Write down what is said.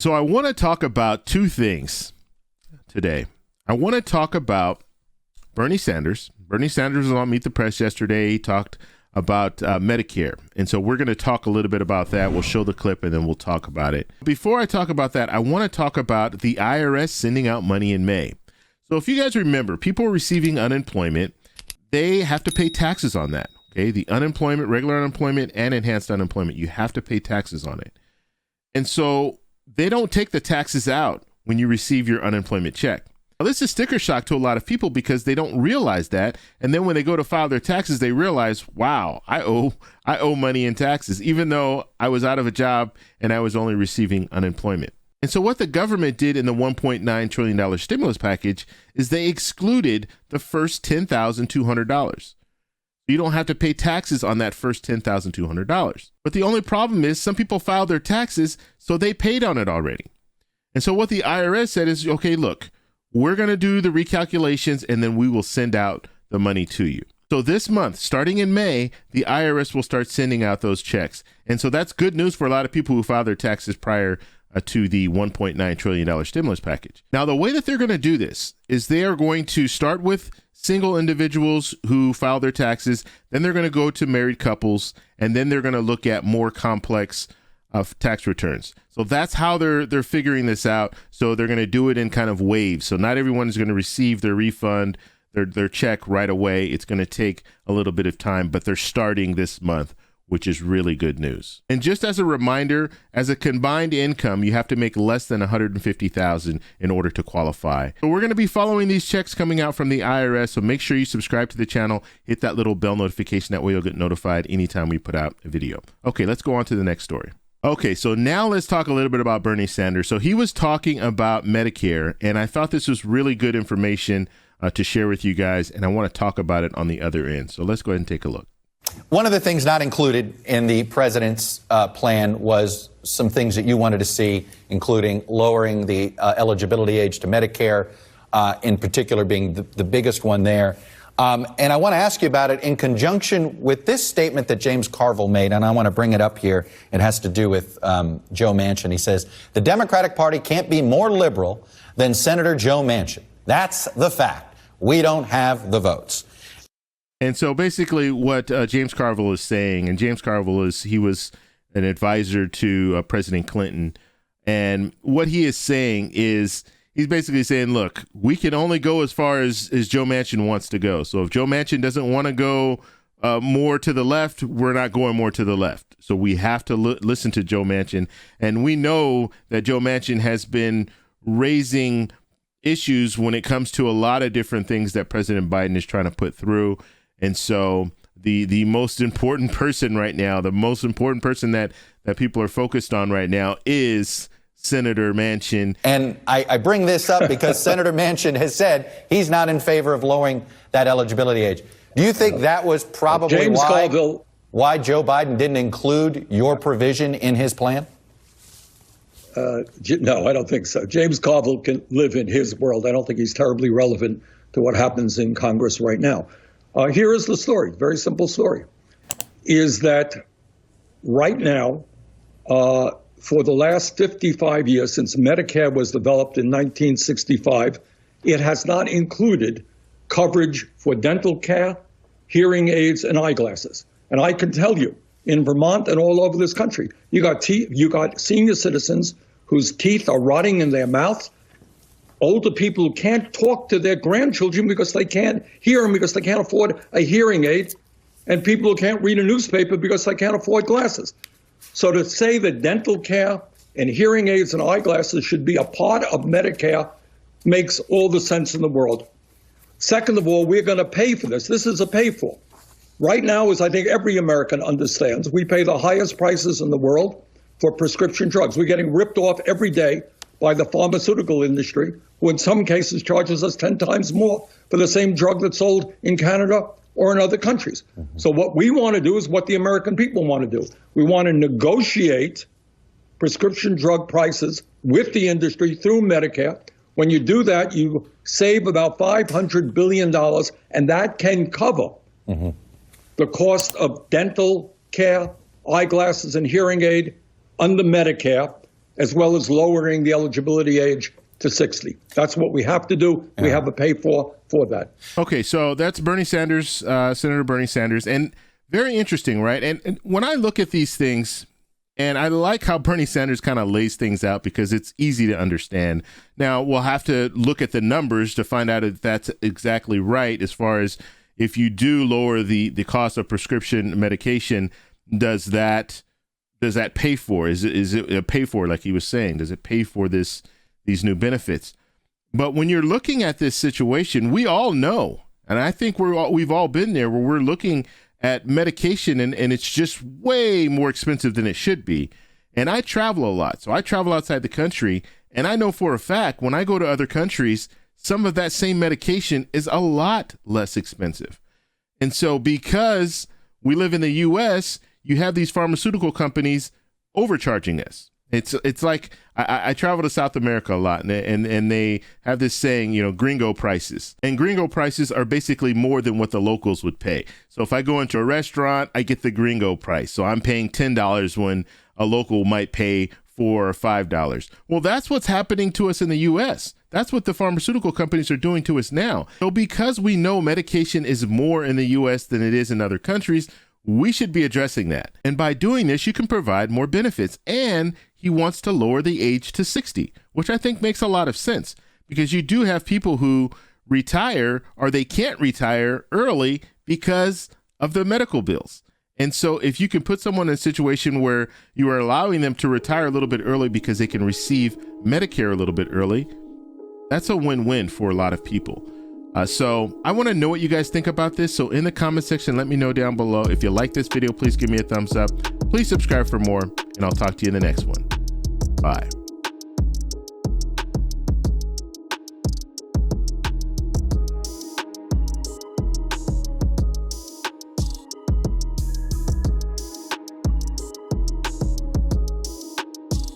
So I want to talk about two things today. I want to talk about Bernie Sanders. Bernie Sanders was on Meet the Press yesterday. He talked about Medicare. And so we're going to talk a little bit about that. We'll show the clip and then we'll talk about it. Before I talk about that, I want to talk about the IRS sending out money in May. So if you guys remember, people receiving unemployment, they have to pay taxes on that. Okay, the unemployment, regular unemployment, and enhanced unemployment, you have to pay taxes on it. And so they don't take the taxes out when you receive your unemployment check. Now, this is sticker shock to a lot of people because they don't realize that. And then when they go to file their taxes, they realize, wow, I owe money in taxes, even though I was out of a job and I was only receiving unemployment. And so what the government did in the $1.9 trillion stimulus package is they excluded the first $10,200. You don't have to pay taxes on that first $10,200. But the only problem is some people filed their taxes, so they paid on it already. And so what the IRS said is, okay, look, we're going to do the recalculations and then we will send out the money to you. So this month, starting in May, the IRS will start sending out those checks. And so that's good news for a lot of people who filed their taxes prior to the $1.9 trillion stimulus package. Now, the way that they're going to do this is they are going to start with single individuals who file their taxes, then they're going to go to married couples, and then they're going to look at more complex tax returns. So that's how they're figuring this out. So they're going to do it in kind of waves. So not everyone is going to receive their refund, their check right away. It's going to take a little bit of time, but they're starting this month, which is really good news. And just as a reminder, as a combined income, you have to make less than $150,000 in order to qualify. So we're going to be following these checks coming out from the IRS. So make sure you subscribe to the channel, hit that little bell notification. That way you'll get notified anytime we put out a video. Okay, let's go on to the next story. Okay, so now let's talk a little bit about Bernie Sanders. So he was talking about Medicare, and I thought this was really good information to share with you guys, and I want to talk about it on the other end. So let's go ahead and take a look. One of the things not included in the president's plan was some things that you wanted to see, including lowering the eligibility age to Medicare, in particular being the biggest one there. And I want to ask you about it in conjunction with this statement that James Carville made, and I want to bring it up here. It has to do with Joe Manchin. He says, the Democratic Party can't be more liberal than Senator Joe Manchin. That's the fact. We don't have the votes. And so basically what James Carville is saying, and James Carville he was an advisor to President Clinton. And what he is saying is he's basically saying, look, we can only go as far as Joe Manchin wants to go. So if Joe Manchin doesn't want to go more to the left, we're not going more to the left. So we have to listen to Joe Manchin. And we know that Joe Manchin has been raising issues when it comes to a lot of different things that President Biden is trying to put through. And so the most important person right now, the most important person that people are focused on right now is Senator Manchin. And I bring this up because Senator Manchin has said he's not in favor of lowering that eligibility age. Do you think that was probably why Joe Biden didn't include your provision in his plan? No, I don't think so. James Carville can live in his world. I don't think he's terribly relevant to what happens in Congress right now. Here is the story, very simple story, is that right now, for the last 55 years, since Medicare was developed in 1965, it has not included coverage for dental care, hearing aids, and eyeglasses. And I can tell you, in Vermont and all over this country, you got senior citizens whose teeth are rotting in their mouths, older people who can't talk to their grandchildren because they can't hear them because they can't afford a hearing aid, and people who can't read a newspaper because they can't afford glasses. So to say that dental care and hearing aids and eyeglasses should be a part of Medicare makes all the sense in the world. Second of all, we're going to pay for this. This is a pay for. Right now, as I think every American understands, we pay the highest prices in the world for prescription drugs. We're getting ripped off every day by the pharmaceutical industry, who in some cases charges us 10 times more for the same drug that's sold in Canada or in other countries. Mm-hmm. So what we want to do is what the American people want to do. We want to negotiate prescription drug prices with the industry through Medicare. When you do that, you save about $500 billion, and that can cover the cost of dental care, eyeglasses, and hearing aid under Medicare. as well as lowering the eligibility age to 60. That's what we have to do. We have a pay for that. Okay, so that's Bernie Sanders, Senator Bernie Sanders, and very interesting, right? And when I look at these things, and I like how Bernie Sanders kind of lays things out because it's easy to understand. Now, we'll have to look at the numbers to find out if that's exactly right as far as if you do lower the cost of prescription medication, does that pay for? Is it a pay for, like he was saying? Does it pay for these new benefits? But when you're looking at this situation, we all know, and I think we've all been there, where we're looking at medication and it's just way more expensive than it should be. And I travel a lot. So I travel outside the country, and I know for a fact when I go to other countries, some of that same medication is a lot less expensive. And so because we live in the US, you have these pharmaceutical companies overcharging us. It's like I travel to South America a lot, and they have this saying, gringo prices. And gringo prices are basically more than what the locals would pay. So if I go into a restaurant, I get the gringo price. So I'm paying $10 when a local might pay $4 or $5. Well, that's what's happening to us in the U.S. That's what the pharmaceutical companies are doing to us now. So because we know medication is more in the U.S. than it is in other countries, we should be addressing that. And by doing this, you can provide more benefits. And he wants to lower the age to 60, which I think makes a lot of sense because you do have people who retire or they can't retire early because of the medical bills. And so if you can put someone in a situation where you are allowing them to retire a little bit early because they can receive Medicare a little bit early, that's a win-win for a lot of people. So I want to know what you guys think about this. So in the comment section, let me know down below. If you like this video, please give me a thumbs up. Please subscribe for more, and I'll talk to you in the next one. Bye.